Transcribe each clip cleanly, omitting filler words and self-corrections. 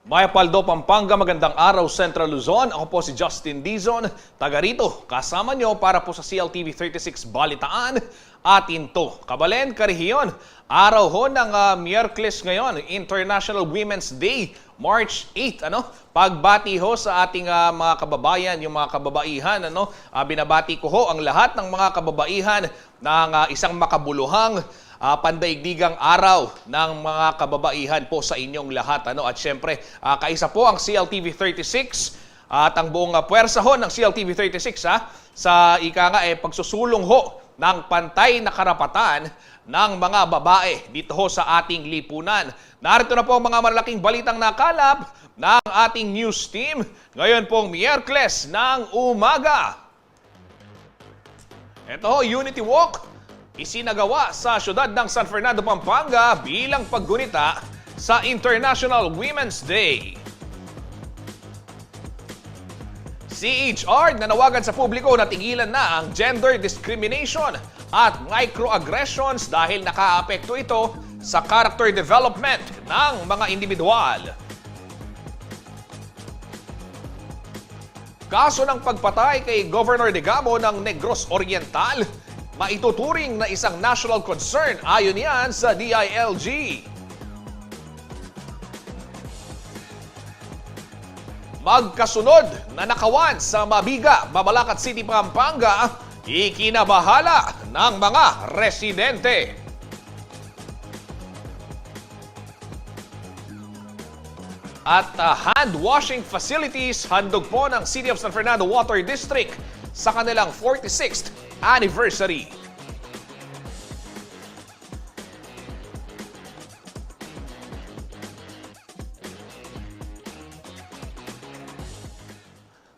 Mayapaldo, Pampanga, magandang araw Central Luzon. Ako po si Justin Dizon, taga rito. Kasama nyo para po sa CLTV 36 Balitaan. Atin to, Kabalen, Karehiyon. Araw ho ng Miyerkules ngayon, International Women's Day, March 8. Pagbati ho sa ating mga kababayan, yung mga kababaihan. Binabati ko ho ang lahat ng mga kababaihan ng isang makabuluhang pandaigdigang araw ng mga kababaihan po sa inyong lahat. At syempre, kaisa po ang CLTV 36 at ang buong puwersa ho ng CLTV 36 sa pagsusulong ho ng pantay na karapatan ng mga babae dito ho sa ating lipunan. Narito na po ang mga malalaking balitang nakalap ng ating news team. Ngayon pong Miyerkules ng umaga. Ito ho, Unity Walk. Isinagawa sa siyudad ng San Fernando, Pampanga bilang paggunita sa International Women's Day. CHR nanawagan sa publiko na tigilan na ang gender discrimination at microaggressions dahil nakaapekto ito sa character development ng mga individual. Kaso ng pagpatay kay Governor Digamo ng Negros Oriental, maituturing na isang national concern ayon yan sa DILG. Magkasunod na nakawan sa Mabiga, Mabalacat City, Pampanga, ikinabahala ng mga residente. At hand washing facilities handog po ng City of San Fernando Water District sa kanilang 46th anniversary.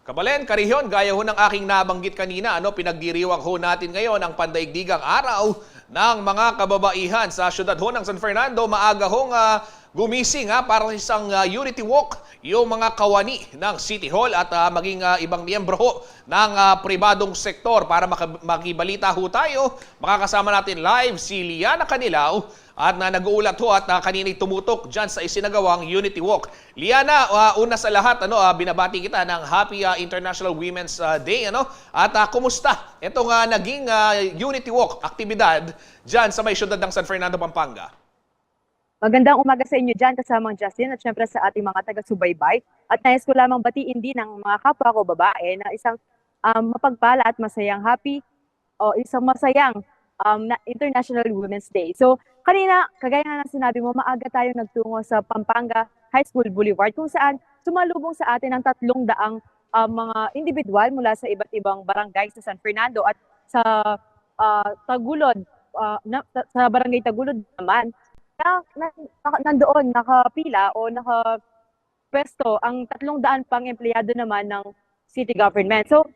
Kabalen, Karehiyon, gaya ho ng aking nabanggit kanina, pinagdiriwang ho natin ngayon ang pandaigdigang araw ng mga kababaihan sa syudad ho ng San Fernando. Maaga hong gumising para sa isang Unity Walk yung mga kawani ng City Hall at maging ibang miyembro ho ng pribadong sektor. Para makibalita ho tayo, makakasama natin live si Liana Canilao at nag-uulat ho at kanina'y tumutok dyan sa isinagawang Unity Walk. Liana, una sa lahat, binabati kita ng Happy International Women's Day. At kumusta itong naging Unity Walk aktibidad dyan sa may syudad ng San Fernando, Pampanga? Magandang umaga sa inyo dyan, kasamang Justin, at syempre sa ating mga taga-subaybay. At nais ko lamang batiin din ng mga kapwa ko babae na isang mapagpala at masayang isang masayang International Women's Day. So, kanina, kagaya nga ng sinabi mo, maaga tayo nagtungo sa Pampanga High School Boulevard kung saan sumalubong sa atin ang 300 mga individual mula sa iba't ibang barangay sa San Fernando at sa Tagulod, sa barangay Tagulod naman, nandoon nakapila o nakapwesto ang 300 pang empleyado naman ng city government. So,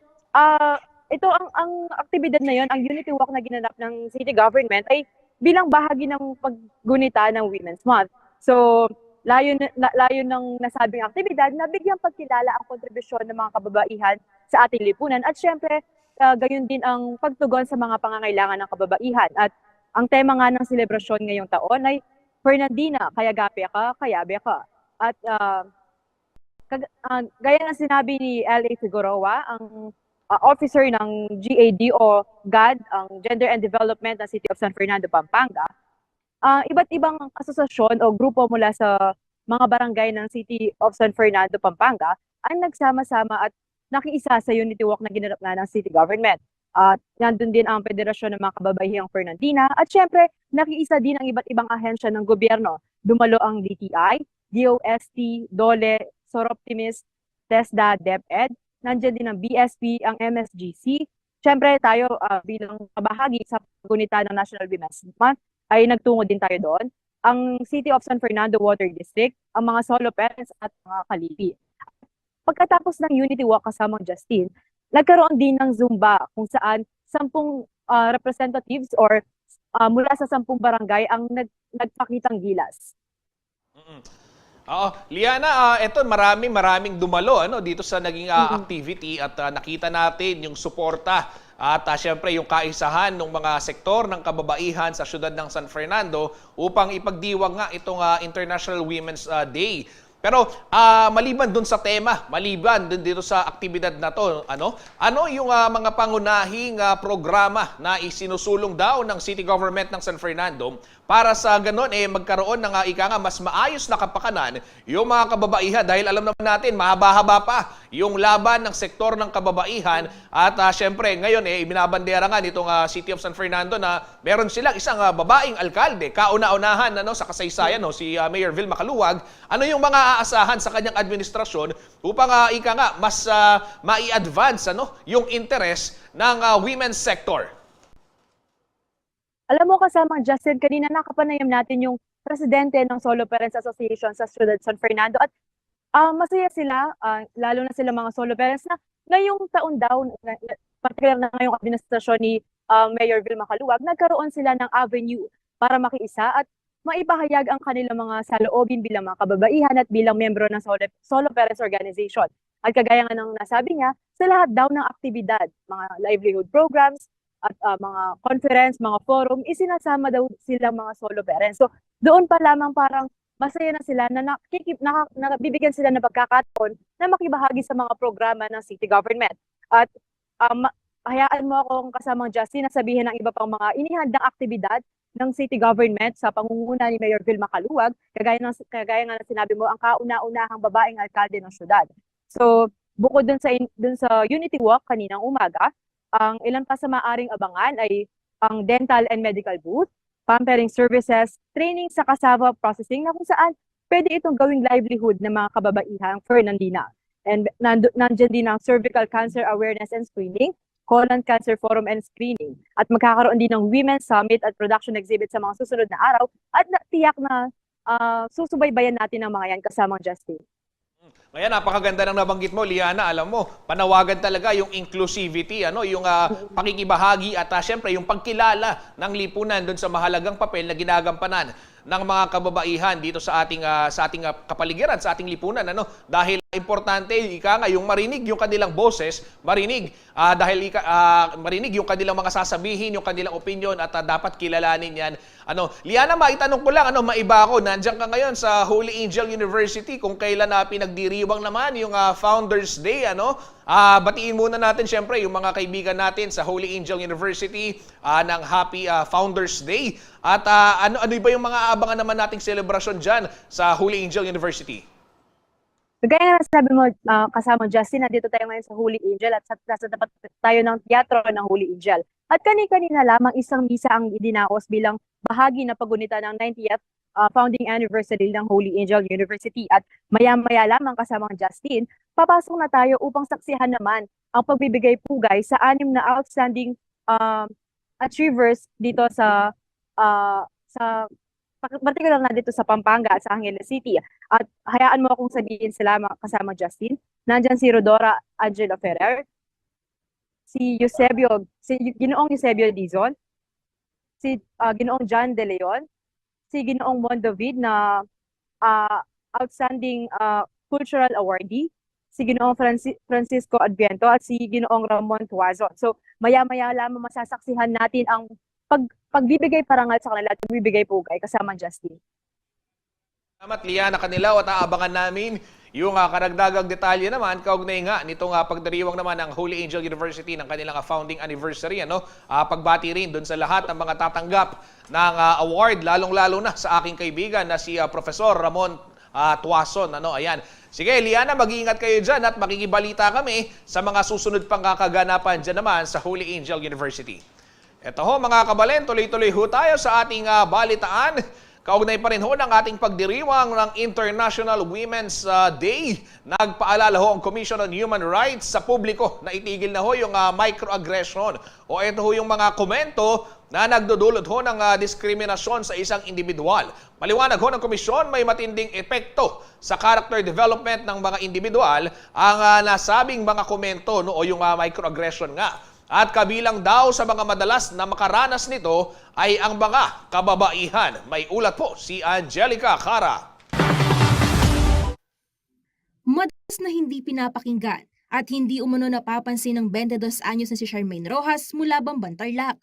ito ang aktibidad na yon, ang Unity Walk na ginanap ng city government ay bilang bahagi ng paggunita ng Women's Month. So, layo ng nasabing aktibidad na bigyang pagkilala ang kontribusyon ng mga kababaihan sa ating lipunan at syempre, gayon din ang pagtugon sa mga pangangailangan ng kababaihan. At ang tema nga ng selebrasyon ngayong taon ay Fernandina, kayagape ka, kayabe ka. At gaya ng sinabi ni L.A. Figueroa, ang officer ng GAD o GAD, ang Gender and Development ng City of San Fernando, Pampanga, iba't ibang asosasyon o grupo mula sa mga barangay ng City of San Fernando, Pampanga ang nagsama-sama at nakiisa sa Unity Walk na ginanap na ng City Government. At nandun din ang Federasyon ng mga Kababaihang Fernandina at syempre nakiisa din ang iba't ibang ahensya ng gobyerno. Dumalo ang DTI, DOST, DOLE, Soroptimist, TESDA, DepEd. Nandiyan din ang BSP, ang MSGC. Syempre tayo bilang kabahagi sa paggunita ng National Women's Month ay nagtungo din tayo doon. Ang City of San Fernando Water District, ang mga solo parents at mga kalipi. Pagkatapos ng Unity Walk kasamang Justin, nagkaroon din ng Zumba kung saan 10 representatives or mula sa 10 barangay ang nagpakitang gilas. Liana, eto maraming dumalo dito sa naging activity at nakita natin yung suporta at syempre yung kaisahan ng mga sektor ng kababaihan sa siyudad ng San Fernando upang ipagdiwang nga itong International Women's Day. Pero maliban dun sa tema, maliban dun dito sa aktibidad na to, ano yung mga pangunahing programa na isinusulong daw ng City Government ng San Fernando para sa ganon magkaroon ng mas maayos na kapakanan yung mga kababaihan, dahil alam naman natin mahaba-haba pa yung laban ng sektor ng kababaihan at syempre ngayon ibinabandera nga nitong City of San Fernando na meron silang isang babaeng alkalde, kauna-unahan sa kasaysayan si Mayor Vilma Caluwag. Ano yung mga aasahan sa kanyang administrasyon upang mas mai-advance yung interest ng women's sector? Alam mo, kasamang Justin, kanina nakapanayam natin yung presidente ng Solo Parents Association sa Ciudad San Fernando at masaya sila, lalo na sila mga solo parents na ngayong taon daw, particular na ngayong administrasyon ni Mayor Vilma Caluwag, nagkaroon sila ng avenue para makiisa at maipahayag ang kanilang mga saloobin bilang mga kababaihan at bilang membro ng Solo Parents Organization. At kagaya nga ng nasabi niya, sa lahat daw ng aktibidad, mga livelihood programs, at mga conference, mga forum, isinasama daw silang mga solo parents. So, doon pa lamang parang masaya na sila na nabibigyan sila ng pagkakataon na makibahagi sa mga programa ng city government. At hayaan mo akong kasamang Justin na sabihin ng iba pang mga inihandang aktibidad ng city government sa pangunguna ni Mayor Vilma Caluwag, kagaya nga na sinabi mo, ang kauna-unahang babaeng alkalde ng syudad. So, bukod dun sa Unity Walk kaninang umaga, ang ilan pa sa maaring abangan ay ang dental and medical booth, pampering services, training sa cassava processing na kung saan pwede itong gawing livelihood ng mga kababaihang Fernandina. And nandyan din ang cervical cancer awareness and screening, colon cancer forum and screening. At magkakaroon din ng Women's Summit at production exhibit sa mga susunod na araw at tiyak na susubaybayan natin ang mga yan kasamang Justin. Kaya napakaganda ng nabanggit mo, Liana. Alam mo, panawagan talaga yung inclusivity, yung pakikibahagi at syempre yung pagkilala ng lipunan doon sa mahalagang papel na ginagampanan ng mga kababaihan dito sa ating kapaligiran, sa ating lipunan, dahil importante yung marinig yung kanilang boses, marinig marinig yung kanilang mga sasabihin, yung kanilang opinion at dapat kilalanin yan. Liana, maitanong ko lang, maiba ako, nandiyan ka ngayon sa Holy Angel University, kung kailan pinagdiriwang naman yung Founders Day, batiin muna natin syempre yung mga kaibigan natin sa Holy Angel University ng Happy Founders Day. At ano ba yung mga aabangan naman nating selebrasyon dyan sa Holy Angel University? Gaya nga sabi mo, kasama Justin, nandito tayo ngayon sa Holy Angel at nasa tapat tayo ng teatro ng Holy Angel. At kanina lamang isang misa ang idinaos bilang bahagi na pagunita ng 90th founding anniversary ng Holy Angel University. At maya-maya lamang kasamang Justin, papasok na tayo upang saksihan naman ang pagbibigay pugay sa 6 na outstanding achievers dito sa particular na dito sa Pampanga at sa Angeles City. At hayaan mo akong sabihin sila kasama Justin. Nandyan si Rodora Angela Ferrer, si Ginoong Eusebio Dizon, si Ginoong John De Leon, si Ginoong Mondovid na outstanding cultural awardee, si Ginoong Francisco Adviento at si Ginoong Ramon Tuazon. So maya-maya lamang masasaksihan natin ang pagbibigay parangal sa kanila at pagbibigay pugay kasama Justin. Salamat, Liana Canilaw, at aabangan namin yung karagdagang detalye naman kaugnay nga nitong pagdiriwang naman ng Holy Angel University ng kanilang founding anniversary. Pagbati rin doon sa lahat ng mga tatanggap ng award, lalong-lalo na sa aking kaibigan na si Professor Ramon Tuazon. Ayan. Sige, Liana, mag-iingat kayo dyan at makikibalita kami sa mga susunod pang kakaganapan dyan naman sa Holy Angel University. Ito ho mga kabalen, tuloy-tuloy ho tayo sa ating balitaan. Kaugnay pa rin ho ng ating pagdiriwang ng International Women's Day. Nagpaalala ho ang Commission on Human Rights sa publiko na itigil na ho yung microaggression o ito ho yung mga komento na nagdudulot ho ng diskriminasyon sa isang individual. Paliwanag ho ng komisyon, may matinding epekto sa character development ng mga individual ang nasabing mga komento o yung microaggression nga. At kabilang daw sa mga madalas na makaranas nito ay ang mga kababaihan. May ulat po si Angelica Cara. Madalas na hindi pinapakinggan at hindi umano napapansin ng 22 anyos na si Charmaine Rojas mula Bamban, Tarlac.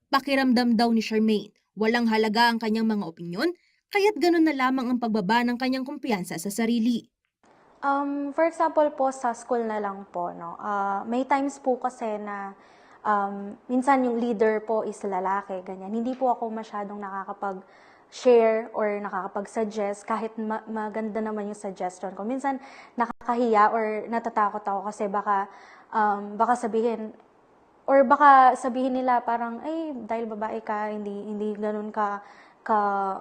Pakiramdam daw ni Charmaine, walang halaga ang kanyang mga opinyon kaya't ganun na lamang ang pagbaba ng kanyang kumpiyansa sa sarili. For example po, sa school na lang po, no? May times po kasi na minsan yung leader po is lalaki, ganyan. Hindi po ako masyadong nakakapag-share or nakakapag-suggest kahit maganda naman yung suggestion ko. Minsan nakakahiya or natatakot ako kasi baka sabihin nila parang, ay, dahil babae ka, hindi ganun ka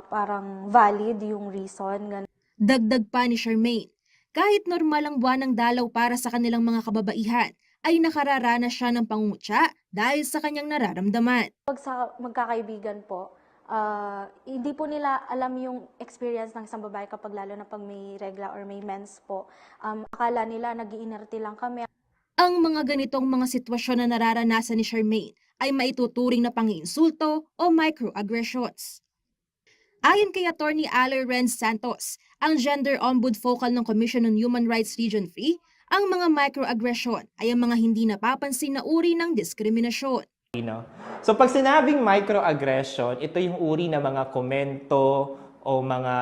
parang valid yung reason. Ganun. Dagdag pa ni Charmaine, kahit normal ang buwan ng dalaw para sa kanilang mga kababaihan, ay nakararanas siya ng pangungutya dahil sa kanyang nararamdaman. Pag sa magkakaibigan po, hindi po nila alam yung experience ng isang babae kapag lalo na pag may regla or may mens po. Akala nila nag-iinerte lang kami. Ang mga ganitong mga sitwasyon na nararanasan ni Charmaine ay maituturing na panginsulto o microaggressions. Ayon kay Attorney Aller Renz Santos, ang Gender Ombud Focal ng Commission on Human Rights Region 3, ang mga microaggression ay ang mga hindi napapansin na uri ng diskriminasyon. So pag sinabing microaggression, ito yung uri ng mga komento o mga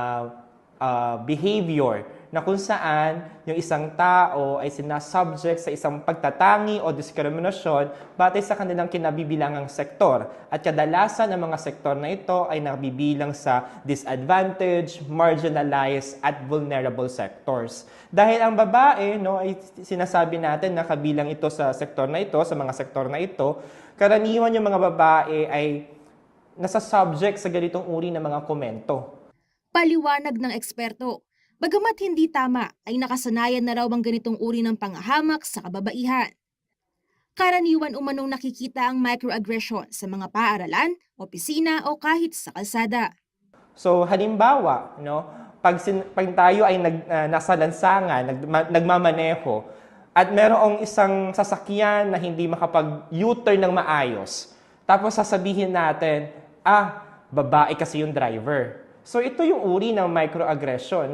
behavior na kung saan yung isang tao ay sinasubject sa isang pagtatangi o diskriminasyon batay sa kanilang kinabibilangang sektor. At kadalasan ng mga sektor na ito ay nabibilang sa disadvantaged, marginalized, at vulnerable sectors. Dahil ang babae, ay sinasabi natin na kabilang ito sa sektor na ito, sa mga sektor na ito, karaniwan yung mga babae ay nasa subject sa ganitong uri ng mga komento. Paliwanag ng eksperto, bagamat hindi tama ay nakasanayan na raw ang ganitong uri ng panghahamak sa kababaihan. Karaniwan umanong nakikita ang microaggression sa mga paaralan, opisina o kahit sa kalsada. So halimbawa, pag tayo ay nasa lansangan, nagmamaneho, at merong isang sasakyan na hindi makapag-U-turn ng maayos, tapos sasabihin natin, babae kasi yung driver. So ito yung uri ng microaggression,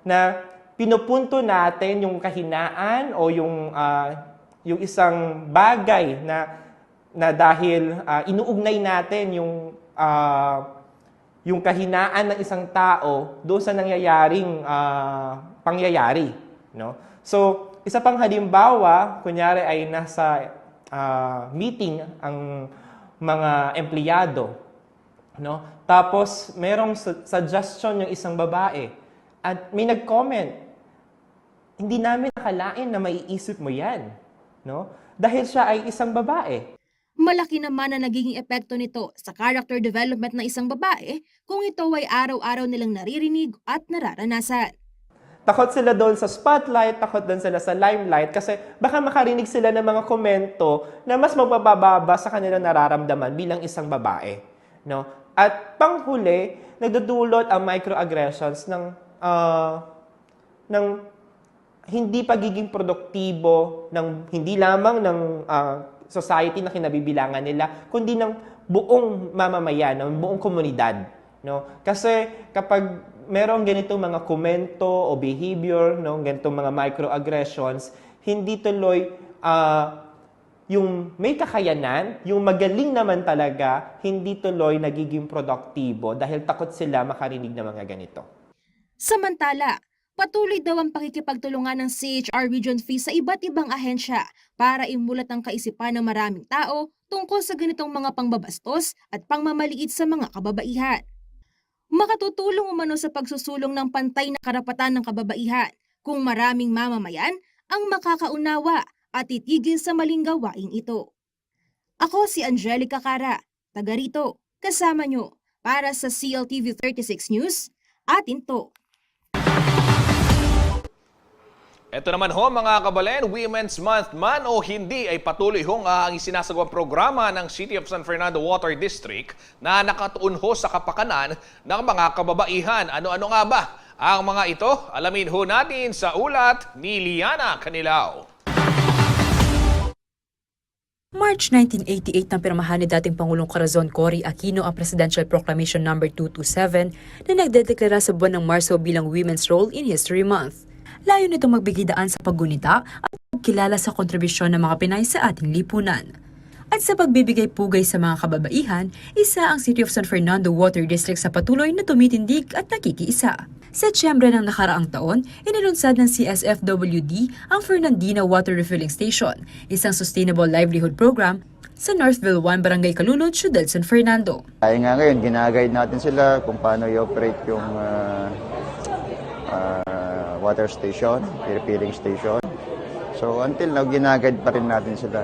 na pinupunto natin yung kahinaan o yung isang bagay na dahil inuugnay natin yung kahinaan ng isang tao doon sa nangyayaring pangyayari. So isa pang halimbawa, kunyari ay nasa meeting ang mga empleyado, tapos merong suggestion yung isang babae at may nag-comment, hindi namin nakalain na maiisip mo yan, dahil siya ay isang babae. Malaki naman na nagiging epekto nito sa character development ng isang babae kung ito ay araw-araw nilang naririnig at nararanasan. Takot sila doon sa spotlight, takot doon sila sa limelight kasi baka makarinig sila ng mga komento na mas magbababa sa kanilang nararamdaman bilang isang babae. At panghuli, nagdudulot ang microaggressions ng hindi pagiging produktibo, hindi lamang ng society na kinabibilangan nila, kundi ng buong mamamayan, ng buong komunidad. Kasi kapag merong ganitong mga komento o behavior, ganitong mga microaggressions, hindi tuloy yung may kakayanan, yung magaling naman talaga, hindi tuloy nagiging produktibo dahil takot sila makarinig ng mga ganito. Samantala, patuloy daw ang pakikipagtulungan ng CHR Region 3 sa iba't ibang ahensya para imulat ang kaisipan ng maraming tao tungkol sa ganitong mga pangbabastos at pangmamaliit sa mga kababaihan. Makatutulong umano sa pagsusulong ng pantay na karapatan ng kababaihan kung maraming mamamayan ang makakaunawa at titigil sa maling gawain ito. Ako si Angelica Cara, taga rito, kasama nyo para sa CLTV 36 News, atin to. Ito naman ho mga kabalen, Women's Month man o hindi ay patuloy hong ang isinasagawang programa ng City of San Fernando Water District na nakatuon ho sa kapakanan ng mga kababaihan. Ano-ano nga ba ang mga ito? Alamin ho natin sa ulat ni Liana Canilao. March 1988 nang pirmahan ni dating Pangulong Corazon Cory Aquino ang Presidential Proclamation No. 227 na nagdedeklara sa buwan ng Marso bilang Women's Role in History Month. Layo nitong magbigay daan sa paggunita at pagkilala sa kontribusyon ng mga Pinay sa ating lipunan. At sa pagbibigay pugay sa mga kababaihan, isa ang City of San Fernando Water District sa patuloy na tumitindig at nakikiisa. Sa Setyembre ng nakaraang taon, inilunsad ng CSFWD ang Fernandina Water Refilling Station, isang sustainable livelihood program sa Northville 1, Barangay Calulod, Ciudad San Fernando. Kaya nga ngayon, ginaguide natin sila kung paano i-operate yung water station, refilling station. So until now, ginaguide pa rin natin sila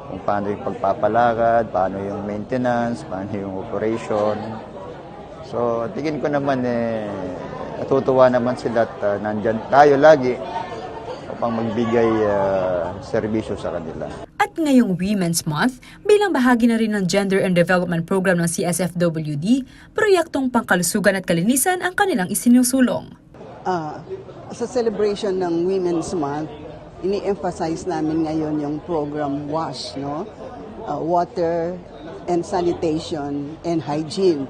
kung paano yung pagpapalakad, paano yung maintenance, paano yung operation. So tingin ko naman natutuwa naman sila at nandyan tayo lagi upang magbigay serbisyo sa kanila. At ngayong Women's Month, bilang bahagi na rin ng Gender and Development Program ng CSFWD, proyektong pangkalusugan at kalinisan ang kanilang isinusulong. Sa celebration ng Women's Month, ini-emphasize namin ngayon yung program WASH, no? Water and Sanitation and Hygiene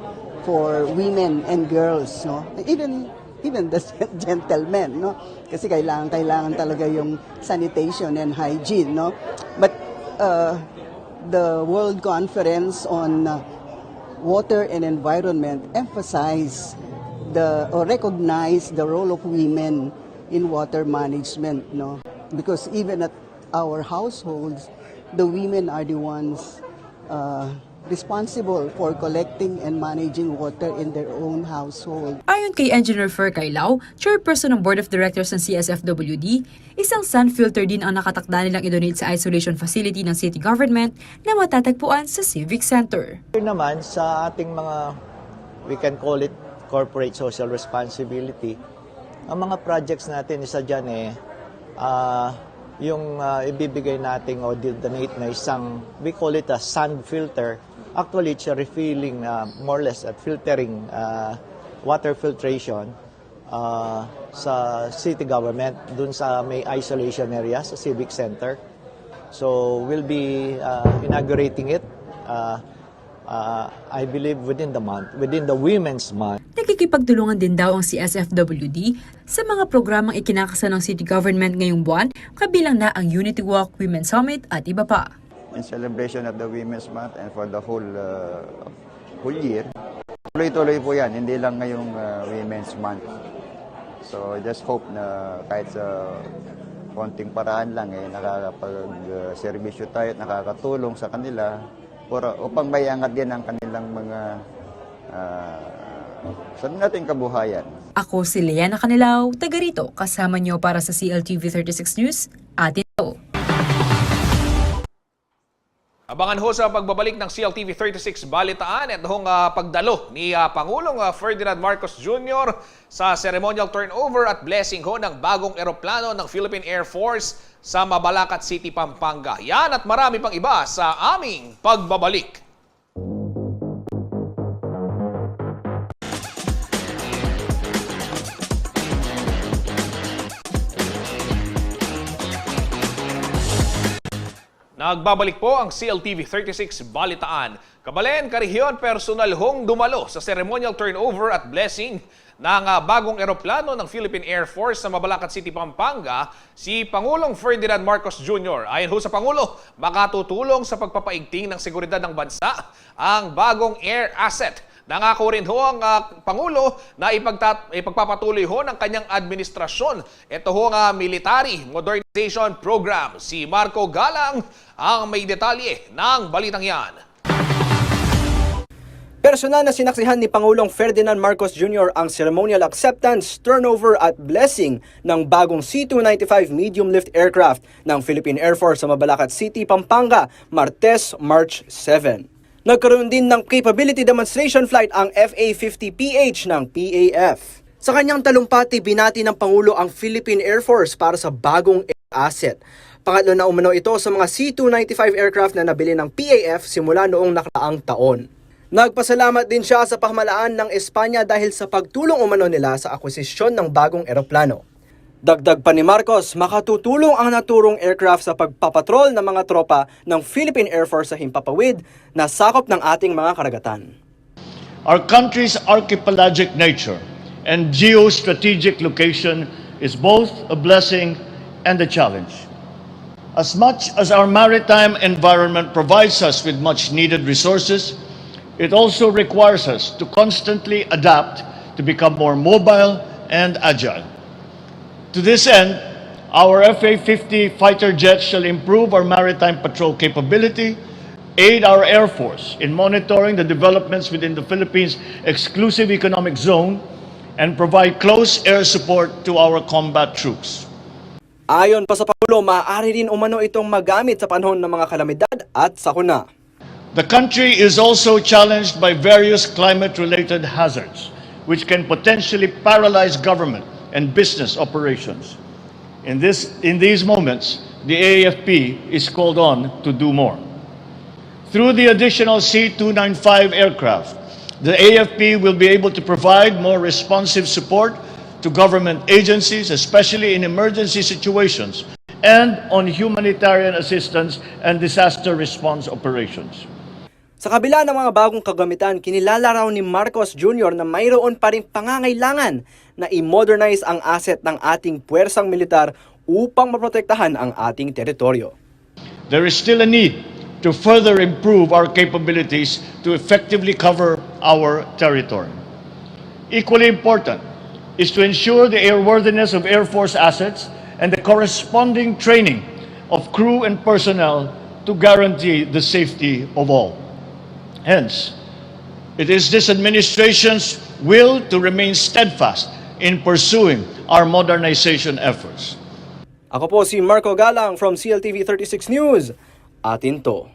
for women and girls, no? Even the gentlemen, no? Kasi kailangan talaga yung sanitation and hygiene, no? But the World Conference on Water and Environment emphasize or recognize the role of women in water management, no? Because even at our households, the women are the ones responsible for collecting and managing water in their own household. Ayon kay Engineer Fer Cailao, chairperson ng Board of Directors ng CSFWD, isang sun filter din ang nakatakda nilang idonate sa isolation facility ng city government na matatagpuan sa Civic Center. Here naman sa ating mga, we can call it corporate social responsibility, ang mga projects natin, isa dyan yung ibibigay nating o donate na isang, we call it a sand filter. Actually, it's a refilling, more or less, at filtering, water filtration sa city government, dun sa may isolation area, sa Civic Center. So, we'll be inaugurating it, I believe, within the month, within the Women's Month. Nakikipagtulungan din daw ang CSFWD sa mga programang ikinakasa ng city government ngayong buwan, kabilang na ang Unity Walk, Women's Summit at iba pa. In celebration of the Women's Month and for the whole year, tuloy-tuloy po yan, hindi lang ngayong Women's Month. So just hope na kahit sa konting paraan lang, nakakapag-servisyo tayo at nakakatulong sa kanila upang mayangat din ang kanilang mga sabi natin kabuhayan. Ako si Leana Canilao, taga rito, kasama niyo para sa CLTV 36 News, atin to. Abangan ho sa pagbabalik ng CLTV 36 Balitaan at noong pagdalo ni Pangulong Ferdinand Marcos Jr. sa ceremonial turnover at blessing ho ng bagong eroplano ng Philippine Air Force sa Mabalacat City, Pampanga. Yan at marami pang iba sa aming pagbabalik. Nagbabalik po ang CLTV 36 Balitaan. Kabalen, Karihiyon, personal hong dumalo sa ceremonial turnover at blessing ng bagong eroplano ng Philippine Air Force sa Mabalacat City, Pampanga, si Pangulong Ferdinand Marcos Jr. Ayon ho sa Pangulo, makatutulong sa pagpapaigting ng seguridad ng bansa ang bagong air asset. Nangako rin ho ang Pangulo na ipagpapatuloy ho ng kanyang administrasyon. Ito ho ang Military Modernization Program. Si Marco Galang ang may detalye ng balitang yan. Personal na sinaksihan ni Pangulong Ferdinand Marcos Jr. ang ceremonial acceptance, turnover at blessing ng bagong C-295 medium lift aircraft ng Philippine Air Force sa Mabalacat City, Pampanga, Martes, March 7. Nagkaroon din ng capability demonstration flight ang FA-50PH ng PAF. Sa kanyang talumpati, binati ng Pangulo ang Philippine Air Force para sa bagong air asset. Pangatlo na umano ito sa mga C-295 aircraft na nabili ng PAF simula noong nakaraang taon. Nagpasalamat din siya sa pamahalaan ng Espanya dahil sa pagtulong umano nila sa akwisisyon ng bagong eroplano. Dagdag pa ni Marcos, makatutulong ang naturong aircraft sa pagpapatrol ng mga tropa ng Philippine Air Force sa Himpapawid na sakop ng ating mga karagatan. Our country's archipelagic nature and geostrategic location is both a blessing and a challenge. As much as our maritime environment provides us with much needed resources, it also requires us to constantly adapt to become more mobile and agile. To this end, our FA-50 fighter jets shall improve our maritime patrol capability, aid our Air Force in monitoring the developments within the Philippines' exclusive economic zone, and provide close air support to our combat troops. Ayon pa sa Pangulo, maaari rin umano itong magamit sa panahon ng mga kalamidad at sakuna. The country is also challenged by various climate-related hazards, which can potentially paralyze government and business operations. In these moments, the AFP is called on to do more. Through the additional C-295 aircraft, the AFP will be able to provide more responsive support to government agencies, especially in emergency situations, and on humanitarian assistance and disaster response operations. Sa kabila ng mga bagong kagamitan, kinilala raw ni Marcos Jr. na mayroon pa ring pangangailangan na i-modernize ang asset ng ating puwersang militar upang maprotektahan ang ating teritoryo. There is still a need to further improve our capabilities to effectively cover our territory. Equally important is to ensure the airworthiness of Air Force assets and the corresponding training of crew and personnel to guarantee the safety of all. Hence, it is this administration's will to remain steadfast in pursuing our modernization efforts. Ako po si Marco Galang from CLTV 36 News. Atin to.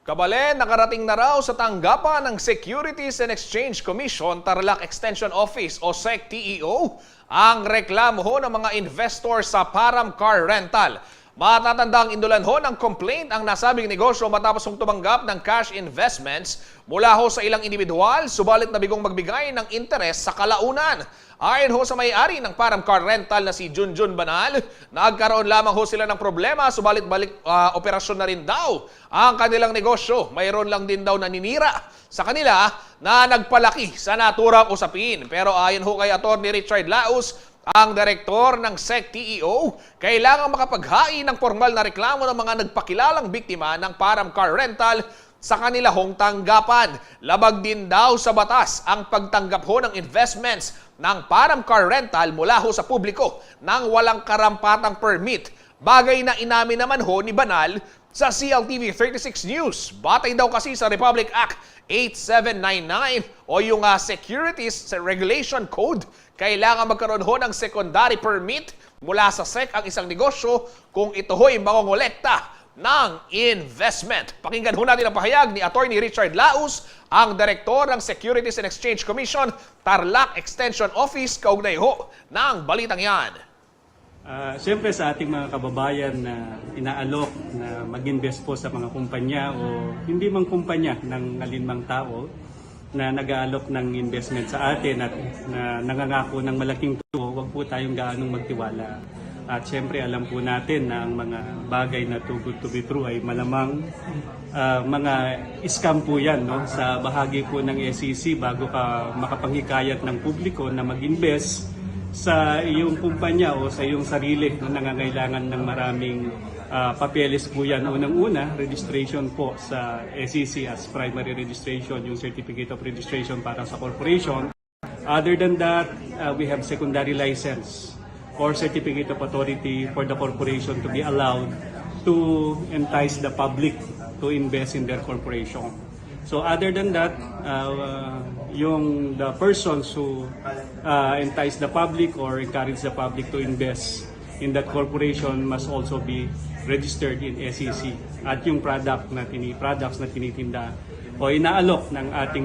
Kabalen, nakarating na raw sa tanggapan ng Securities and Exchange Commission Tarlac Extension Office o SEC-TEO ang reklamo ho ng mga investor sa Param Car Rental. Matatandang indulan ho ng complaint ang nasabing negosyo matapos hong tumanggap ng cash investments mula ho sa ilang individual, subalit nabigong magbigay ng interes sa kalaunan. Ayon ho sa may-ari ng Param Car Rental na si Junjun Banal, nagkaroon lamang ho sila ng problema, subalit operasyon na rin daw ang kanilang negosyo. Mayroon lang din daw naninira sa kanila na nagpalaki sa naturang usapin. Pero ayon ho kay Atty. Richard Laus, ang direktor ng SEC-TEO, kailangang makapaghain ng formal na reklamo ng mga nagpakilalang biktima ng Param Car Rental sa kanila hong tanggapan. Labag din daw sa batas ang pagtanggap ho ng investments ng Param Car Rental mula ho sa publiko nang walang karampatang permit. Bagay na inamin naman ho ni Banal sa CLTV 36 News. Batay daw kasi sa Republic Act 8799 o yung Securities Regulation Code, kailangan magkaroon ho ng secondary permit mula sa SEC ang isang negosyo kung ito ho'y mangongolekta ng investment. Pakinggan ho natin ang pahayag ni Atty. Richard Laus, ang direktor ng Securities and Exchange Commission Tarlac Extension Office, kaugnay ho ng balitang yan. Siyempre sa ating mga kababayan na inaalok na mag-invest po sa mga kumpanya o hindi mang kumpanya ng alinmang tao na nag-aalok ng investment sa atin at na nangangako ng malaking tubo, huwag po tayong gaanong magtiwala. At siyempre alam po natin na ang mga bagay na too good to be true ay malamang mga scam po yan, no? Sa bahagi po ng SEC bago ka makapanghikayat ng publiko na mag-invest sa iyong kumpanya o sa iyong sarili na nangangailangan ng maraming papeles po yan. Unang-una, registration po sa SEC as primary registration, yung Certificate of Registration para sa corporation. Other than that, we have secondary license or Certificate of Authority for the corporation to be allowed to entice the public to invest in their corporation. So other than that, the persons who entice the public or encourage the public to invest in that corporation must also be registered in SEC. At yung products na tinitinda o inaalok ng ating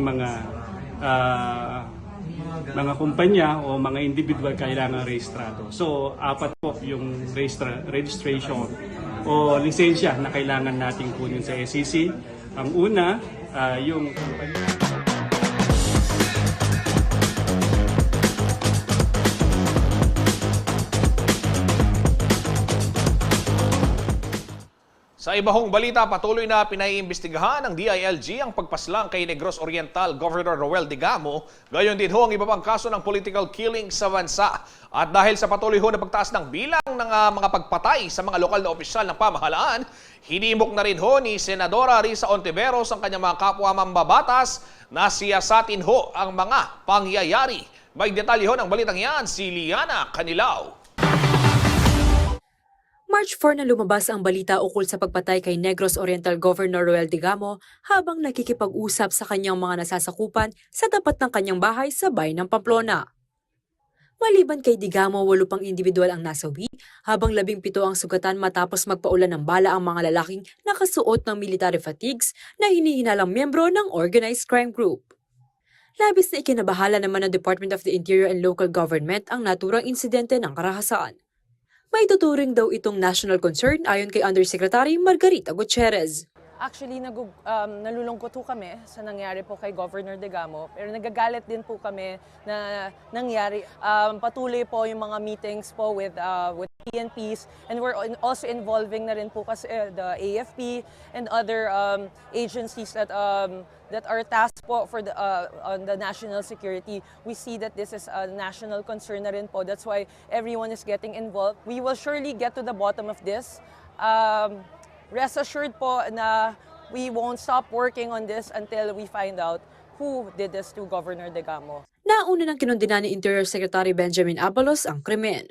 mga kumpanya o mga individual kailangan rehistrado. So apat po yung registration o lisensya na kailangan nating kunin sa SEC. Ang una, yung Sa ibahong balita, patuloy na pinaiimbestigahan ng DILG ang pagpaslang kay Negros Oriental Governor Roel Digamo, gayon din ho ang iba pang kaso ng political killing sa bansa. At dahil sa patuloy ho na pagtaas ng bilang ng mga pagpatay sa mga lokal na opisyal ng pamahalaan, hinimok na rin ho ni Senadora Risa Ontiveros ang kanyang mga kapwa mambabatas na siyasatin ho ang mga pangyayari. May detalye ho ng balitang yan si Liana Canilao. March 4 na lumabas ang balita ukol sa pagpatay kay Negros Oriental Governor Roel Digamo habang nakikipag-usap sa kanyang mga nasasakupan sa tapat ng kanyang bahay sa bayan ng Pamplona. Maliban kay Digamo, 8 pang individual ang nasawi, habang 17 ang sugatan matapos magpaulan ng bala ang mga lalaking nakasuot ng military fatigues na hinihinalang miyembro ng organized crime group. Labis na ikinabahala naman ng Department of the Interior and Local Government ang naturang insidente ng karahasan. May tuturing daw itong national concern ayon kay Undersecretary Margarita Gutierrez. Actually, nalulungkot po kami sa nangyari po kay Governor Digamo, pero nagagalit din po kami na nangyari. Patuloy po yung mga meetings po with PNPs, and we're also involving na rin po kasi the AFP and other agencies that are tasked po for on the national security. We see that this is a national concern na rin po. That's why everyone is getting involved. We will surely get to the bottom of this. Rest assured po na we won't stop working on this until we find out who did this to Governor Digamo. Nauna ng kinundina ni Interior Secretary Benjamin Abalos ang krimen.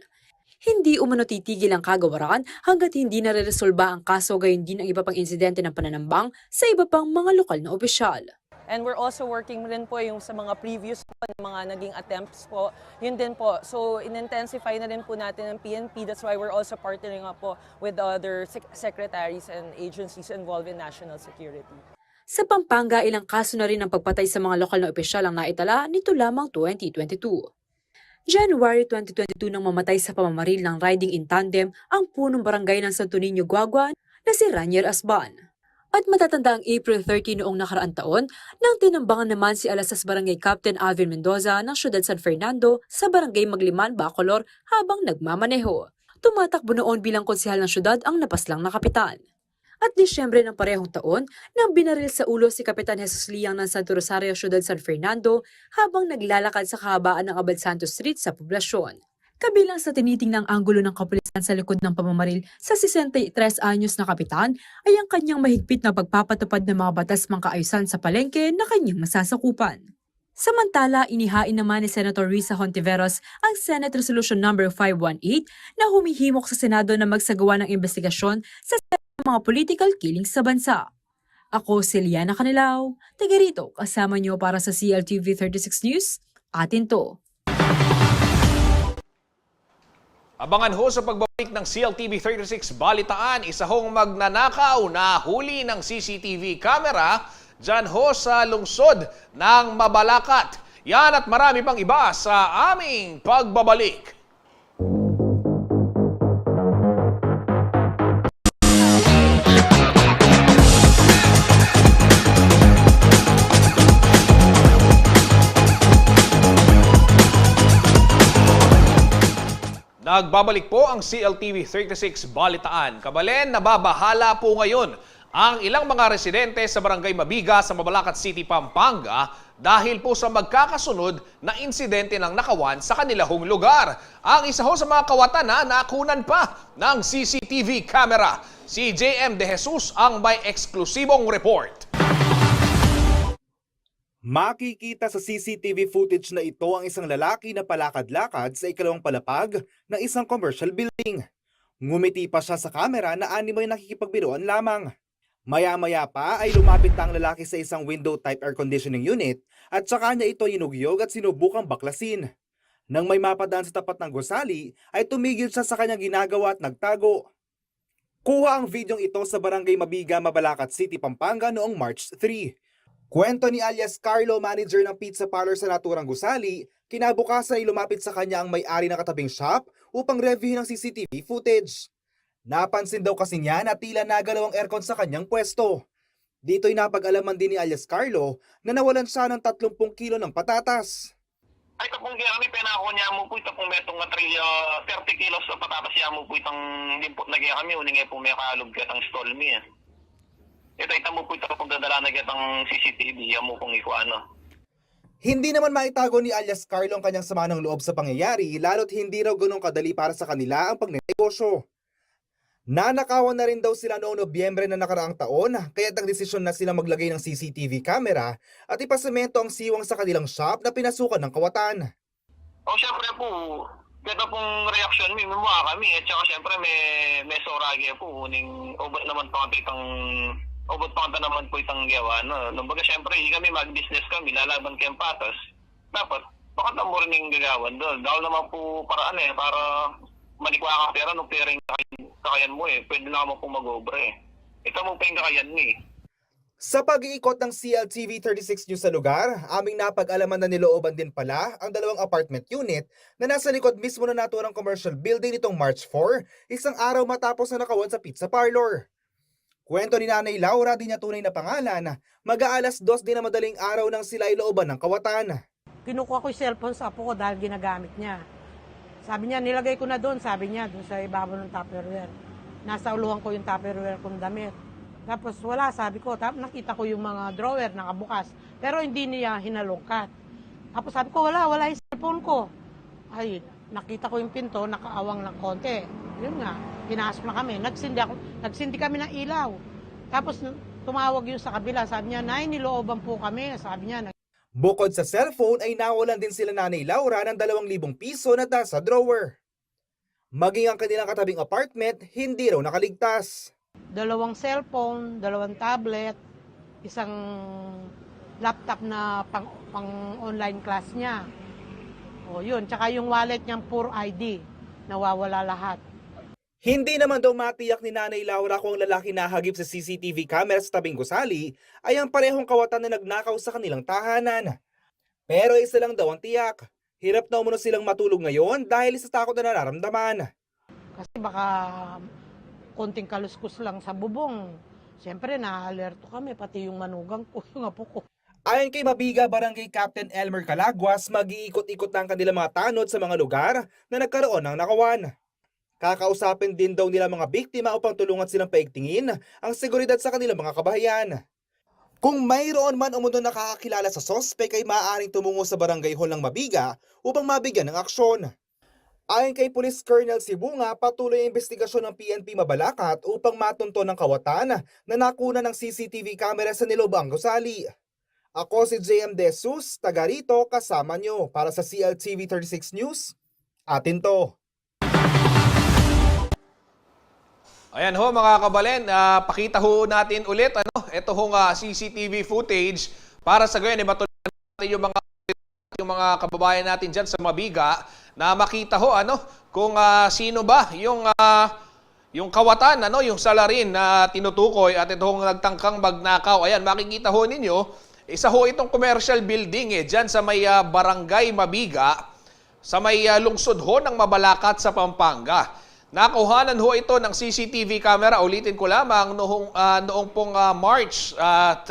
Hindi umano titigil ang kagawaran hanggat hindi nare-resolba ang kaso, gayon din ang iba pang insidente ng pananambang sa iba pang mga lokal na opisyal. And we're also working rin po yung sa mga previous po, mga naging attempts po, yun din po. So in-intensify na rin po natin ang PNP. That's why we're also partnering up po with other secretaries and agencies involved in national security. Sa Pampanga, ilang kaso na rin ang pagpatay sa mga lokal na opisyal ang naitala nito lamang 2022. January 2022 nang mamatay sa pamamaril ng riding in tandem ang punong barangay ng Santo Niño, Guagua na si Ranier Asban. At matatanda ang April 30 noong nakaraang taon nang tinambangan naman si Alasas Barangay Captain Alvin Mendoza ng Siyudad San Fernando sa Barangay Magliman, Bacolor habang nagmamaneho. Tumatakbo noon bilang konsehal ng siyudad ang napaslang na kapitan. At Disyembre ng parehong taon nang binaril sa ulo si Kapitan Jesus Liang ng Santo Rosario, Siyudad San Fernando habang naglalakad sa kahabaan ng Abad Santos Street sa poblasyon. Kabilang sa tinitingnang anggulo ng kapulisan sa likod ng pamamaril sa 63 anyos na kapitan ay ang kanyang mahigpit na pagpapatupad ng mga batas pangkaayusan sa palengke na kanyang nasasakupan. Samantala, inihain naman ni Senator Risa Hontiveros ang Senate Resolution No. 518 na humihimok sa Senado na magsagawa ng investigasyon sa mga political killings sa bansa. Ako si Liana Canilao, taga rito kasama niyo para sa CLTV 36 News, atin to. Abangan ho sa pagbabalik ng CLTV 36 Balitaan, isa hong magnanakaw na huli ng CCTV camera dyan ho sa lungsod ng Mabalacat. Yan at marami pang iba sa aming pagbabalik. Nagbabalik po ang CLTV 36 Balitaan. Kabalen, nababahala po ngayon ang ilang mga residente sa Barangay Mabiga sa Mabalacat City, Pampanga dahil po sa magkakasunod na insidente ng nakawan sa kanilahong lugar. Ang isa ho sa mga kawatan na nakunan pa ng CCTV camera. Si JM De Jesus ang may eksklusibong report. Makikita sa CCTV footage na ito ang isang lalaki na palakad-lakad sa ikalawang palapag ng isang commercial building. Ngumiti pa siya sa kamera na animoy nakikipagbiruan lamang. Maya-maya pa ay lumapit ang lalaki sa isang window-type air conditioning unit at saka niya ito inugyog at sinubukang baklasin. Nang may mapadaan sa tapat ng gusali, ay tumigil siya sa kanyang ginagawa at nagtago. Kuha ang videong ito sa Barangay Mabiga, Mabalacat City, Pampanga noong March 3. Kwento ni alias Carlo, manager ng pizza parlor sa naturang gusali, kinabukasan ay lumapit sa kanya ang may-ari ng katabing shop upang reviewin ang CCTV footage. Napansin daw kasi niya na tila nagalaw ang aircon sa kanyang pwesto. Dito'y napag-alaman din ni alias Carlo na nawalan siya ng 30 kilo ng patatas. Ay tapong kaya kami penako niya mo po itapong metong nga 30 kilos sa patatas niya mo po itang limpot na kaya kami uning po may kalog katang stall mi. Ito mo po itapong dadala na katang CCTV ya mo kung ikuano. Hindi naman maitago ni alias Carlo ang kanyang sama ng loob sa pangyayari, lalo't hindi raw ganun kadali para sa kanila ang pagnenegosyo. Nanakawan na rin daw sila noong Nobyembre na nakaraang taon, kaya nagdesisyon na sila maglagay ng CCTV camera at ipasemento ang siwang sa kanilang shop na pinasukan ng kawatan. O syempre po, ganda pong reaksyon mi mukha kami at saka syempre may soragi po uning obot naman pa itang obot pa naman po itang gawa no. Lumbaga syempre kami mag-business kami lalaban kay patas. Dapat baka mo rin yung gagawan doon. Dahil naman po paraan para manikwa ka pera no pera yung kakayan mo Pwede na mo po mag-obre Ito mo pa yung kakayan mo Sa pag-iikot ng CLTV 36 News sa lugar, aming napag-alaman na nilooban din pala ang dalawang apartment unit na nasa likod mismo na naturang commercial building nitong March 4, isang araw matapos na nakawan sa pizza parlor. Kwento ni Nanay Laura, di niya tunay na pangalan, mag-aalas 2 din na madaling araw nang sila ay looban ng kawatan. Kinukuha ko yung cellphone sa apo ko dahil ginagamit niya. Sabi niya, nilagay ko na doon, sabi niya, doon sa ibabaw ng Tupperware. Nasa uluhan ko yung Tupperware kong damit. Tapos wala, sabi ko, nakita ko yung mga drawer nakabukas. Pero hindi niya hinalungkat. Tapos sabi ko, wala yung cellphone ko. Ay, nakita ko yung pinto, nakaawang ng konti. Yun nga, pinasok na kami. Nagsindi kami ng ilaw. Tapos tumawag yung sa kabila, sabi niya, Nay, nilooban po kami. Sabi niya, Bukod sa cellphone ay nawalan din sila Nanay Laura ng 2,000 piso na nasa drawer. Maging ang kanilang katabing apartment, hindi raw nakaligtas. 2 cellphone, 2 tablet, isang laptop na pang online class niya. O yun, tsaka yung wallet niyang pure ID, nawawala lahat. Hindi naman daw matiyak ni Nanay Laura kung ang lalaki nahagip sa CCTV camera sa tabing gusali ay ang parehong kawatan na nagnakaw sa kanilang tahanan. Pero isa lang daw ang tiyak, hirap na umano silang matulog ngayon dahil sa takot na nararamdaman. Kasi baka konting kaluskus lang sa bubong. Siyempre, na-alerto kami, pati yung manugang ko, yung apo ko. Ayon kay Mabiga Barangay Captain Elmer Calaguas, mag-iikot-ikot na ang kanilang mga tanod sa mga lugar na nagkaroon ng nakawan. Kakausapin din daw nila mga biktima upang tulungan silang paigtingin ang seguridad sa kanilang mga kabahayan. Kung mayroon man umuno nakakakilala sa sospek ay maaaring tumungo sa barangay hall ng Mabiga upang mabigyan ng aksyon. Ayon kay Police Colonel Sibunga, patuloy ang investigasyon ng PNP Mabalacat upang matunton ang kawatan na nakuna ng CCTV camera sa niloobang gusali. Ako si JM De Jesus, taga rito, kasama nyo para sa CLTV 36 News. Atin to. Ayan ho mga kabalen, pakita ho natin ulit ito hong CCTV footage para sa gayon matulungan natin yung mga kababayan natin diyan sa Mabiga na makita ho kung sino ba yung kawatan yung salarin na tinutukoy at itong nagtangkang magnakaw. Ayan, makikita ho ninyo, isa ho itong commercial building diyan sa may Barangay Mabiga, sa may lungsod ho ng Mabalacat sa Pampanga. Nakuhanan ho ito ng CCTV camera. Ulitin ko lamang noong pong March 3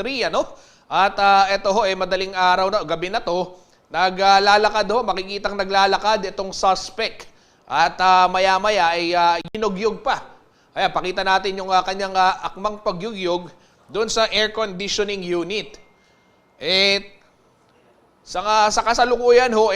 At ito ho madaling araw na gabi na to, naglalakad ho, makikitang naglalakad itong suspect. At maya-maya ay ginugyog pa. Ayan, pakita natin yung kanyang akmang pagyugyog doon sa air conditioning unit. Sa kasalukuyan ho,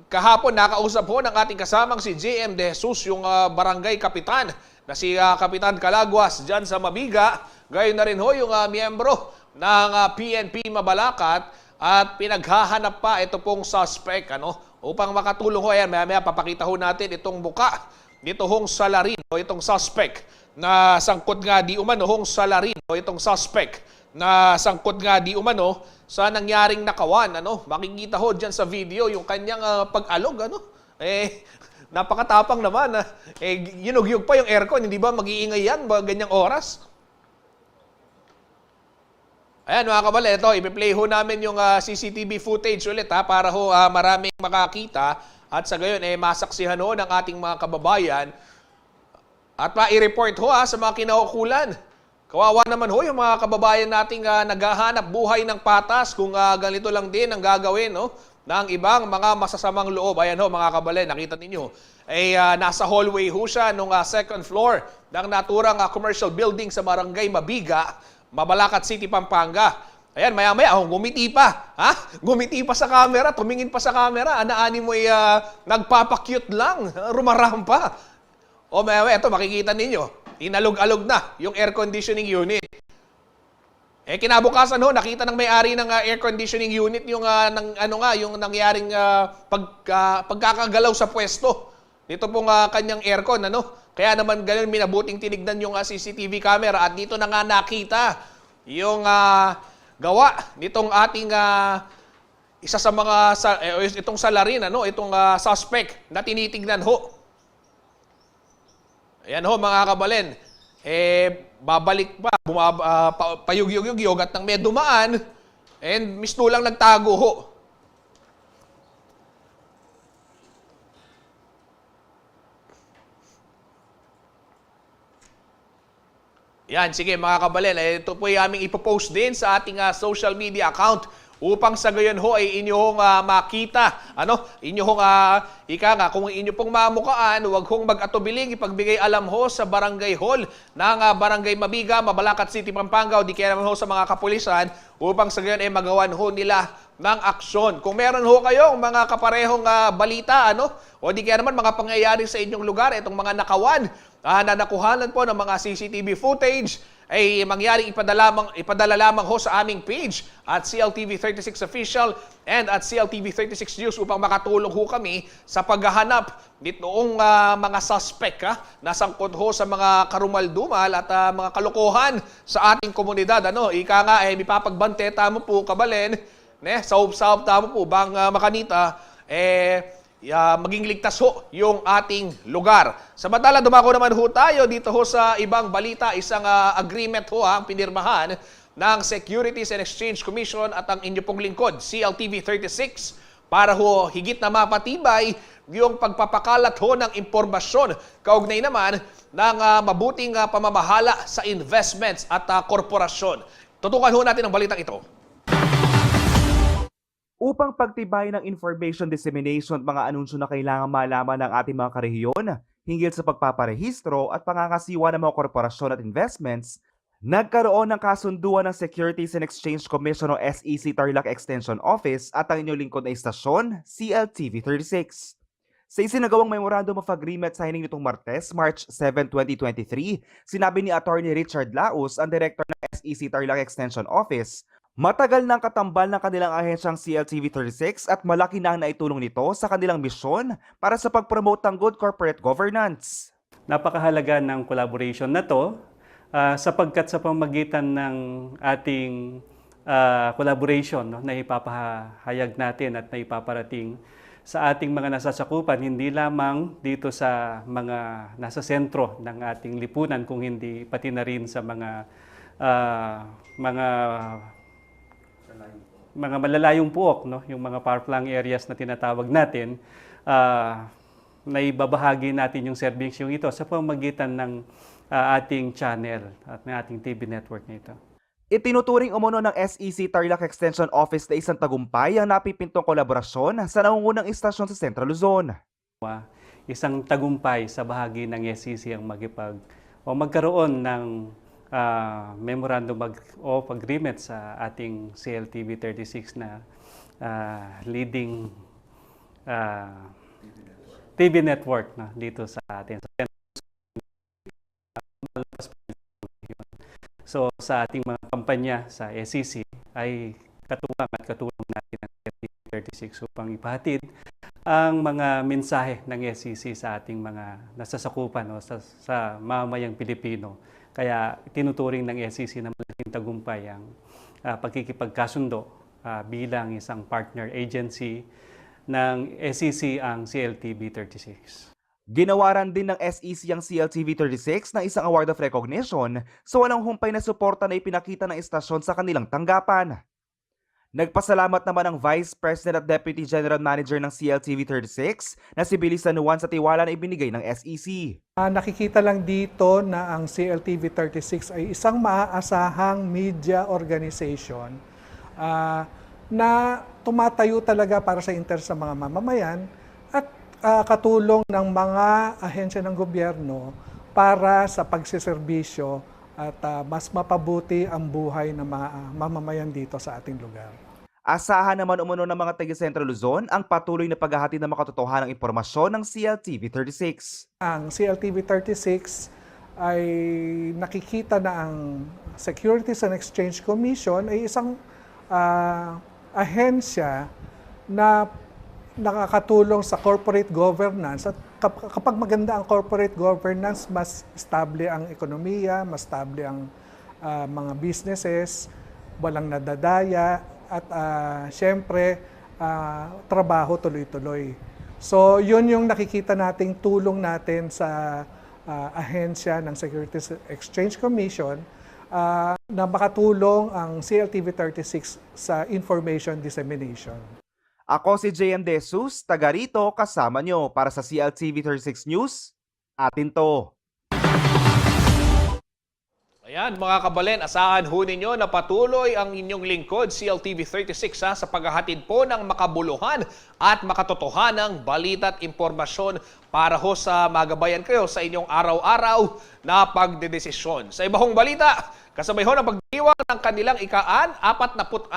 kahapon nakausap ho ng ating kasamang si JM De Jesus, yung barangay kapitan na si Kapitan Calaguas dyan sa Mabiga. Gayon na rin ho yung miyembro ng PNP Mabalacat at pinaghahanap pa ito pong suspect upang makatulong ho. Ayan, maya papakita ho natin itong buka nito hong salarin o itong suspect na sangkot nga di umano hong salarin o itong suspect na sangkot nga di umano sa nangyaring nakawan. Makikita ho dyan sa video yung kanyang pag-alog. Napakatapang naman. Ginugyug pa yung aircon. Hindi ba mag-iingay yan ganyang oras? Ayan mga kabale, ito, ipi-play ho namin yung CCTV footage ulit para ho maraming makakita at sa gayon masaksihan ho ng ating mga kababayan at ma-i-report ho sa mga kinaukulan Kawawa naman ho yung mga kababayan nating naghahanap buhay ng patas kung ganito lang din ang gagawin no, ng ibang mga masasamang loob. Ayan ho mga kabalen, nakita ninyo. Nasa hallway ho siya nung second floor ng naturang commercial building sa Barangay Mabiga, Mabalacat City, Pampanga. Ayan, maya-maya, gumiti pa. Ha? Gumiti pa sa camera, tumingin pa sa camera. Anaani mo nagpapakyut lang, rumarampa. O maya-maya, ito makikita ninyo. Inalog-alog na yung air conditioning unit. Kinabukasan ho, nakita ng may-ari ng air conditioning unit yung yung nangyaring pagkakagalaw sa pwesto. Dito pong kanyang aircon, ano? Kaya naman ganun minabuting tinignan yung CCTV camera at dito na nga nakita yung gawa nitong ating isa sa mga itong salarin, itong suspect na tinitignan ho. Ayan ho mga kabalen, babalik pa, payugyog-yugyog at nang may dumaan, and mistulang nagtago ho. Yan, sige mga kabalen, ito po yung aming ipopost din sa ating social media account upang sa gayon ho ay inyong makita, inyong kung inyo pong mamukaan, huwag hong mag-atubiling ipagbigay alam ho sa barangay hall ng Barangay Mabiga, Mabalacat City, Pampanga o di kaya naman ho sa mga kapulisan upang sa gayon ay magawan ho nila ng aksyon. Kung meron ho kayong mga kaparehong balita, o di kaya naman mga pangyayari sa inyong lugar, itong mga nakawan na nakuhanan po ng mga CCTV footage, ay mangyaring ipadala lamang ho sa aming page at CLTV36 Official and at CLTV36 News upang makatulong ho kami sa paghahanap nitong mga suspect na sangkot ho sa mga karumal-dumal at mga kalokohan sa ating komunidad. Ika nga, may papagbante, tamo po kabalen, saub-saub tamo po bang makanita, maging ligtas ho yung ating lugar. Samantala, dumako naman ho tayo dito ho sa ibang balita. Isang agreement ho ang pinirmahan ng Securities and Exchange Commission at ang inyo pong lingkod, CLTV36, para ho higit na mapatibay yung pagpapakalat ho ng impormasyon kaugnay naman ng mabuting pamamahala sa investments at korporasyon. Tutukan ho natin ang balitang ito. Upang pagtibay ng information dissemination at mga anunsyo na kailangan malaman ng ating mga karehiyon hinggil sa pagpaparehistro at pangangasiwa ng mga korporasyon at investments, nagkaroon ng kasunduan ng Securities and Exchange Commission o SEC Tarlac Extension Office at ang inyong lingkod na istasyon, CLTV36. Sa isinagawang Memorandum of Agreement signing nitong Martes, March 7, 2023, sinabi ni Attorney Richard Laus, ang Director ng SEC Tarlac Extension Office, matagal ng katambal ng kanilang ahensyang CLTV36 at malaki na ang naitulong nito sa kanilang misyon para sa pag-promote ng good corporate governance. Napakahalaga ng collaboration na to sapagkat sa pamagitan ng ating collaboration na ipapahayag natin at na ipaparating sa ating mga nasasakupan, hindi lamang dito sa mga nasa sentro ng ating lipunan, kung hindi pati na rin sa mga malalayong puok, yung mga far-flung areas na tinatawag natin, na ibabahagi natin yung serbisyong ito sa pamamagitan ng ating channel at ng ating TV network na ito. Itinuturing umuno ng SEC Tarlac Extension Office na isang tagumpay ang napipintong kolaborasyon sa nangungunang istasyon sa Central Luzon. Isang tagumpay sa bahagi ng SEC ang magkaroon ng Memorandum of Agreement sa ating CLTV36 na leading TV network na dito sa atin. So sa ating mga kampanya sa SEC ay katuwang at katulong natin ang CLTV36 upang ipahatid ang mga mensahe ng SEC sa ating mga nasasakupan sa mamamayang Pilipino. Kaya tinuturing ng SEC na malaking tagumpay ang pagkikipagkasundo bilang isang partner agency ng SEC ang CLTV36. Ginawaran din ng SEC ang CLTV36 ng isang award of recognition sa walang humpay na suporta na ipinakita ng istasyon sa kanilang tanggapan. Nagpasalamat naman ang Vice President at Deputy General Manager ng CLTV 36 na si Billy San Juan sa tiwala na ibinigay ng SEC. Nakikita lang dito na ang CLTV 36 ay isang maaasahang media organization na tumatayo talaga para sa interes ng mga mamamayan at katulong ng mga ahensya ng gobyerno para sa pagsiserbisyo at mas mapabuti ang buhay ng mga mamamayan dito sa ating lugar. Asahan naman umuno ng mga taga Central Luzon ang patuloy na paghahatid ng makatotohanang impormasyon ng CLTV 36. Ang CLTV 36 ay nakikita na ang Securities and Exchange Commission ay isang ahensya na nakakatulong sa corporate governance. At kapag maganda ang corporate governance, mas stable ang ekonomiya, mas stable ang mga businesses, walang nadadaya, at syempre, trabaho tuloy-tuloy. So, yun yung nakikita nating tulong natin sa ahensya ng Securities Exchange Commission na makatulong ang CLTV 36 sa information dissemination. Ako si JM De Jesus, taga rito kasama nyo para sa CLTV 36 News. Atin to. Ayan mga kabalen, asahan ho ninyo na patuloy ang inyong lingkod CLTV 36 sa paghahatid po ng makabuluhan at makatotohanang balita at impormasyon para ho sa magabayan kayo sa inyong araw-araw na pagdedesisyon. Sa iba hong balita, kasabay ho ng pagdiwang ng kanilang ika-46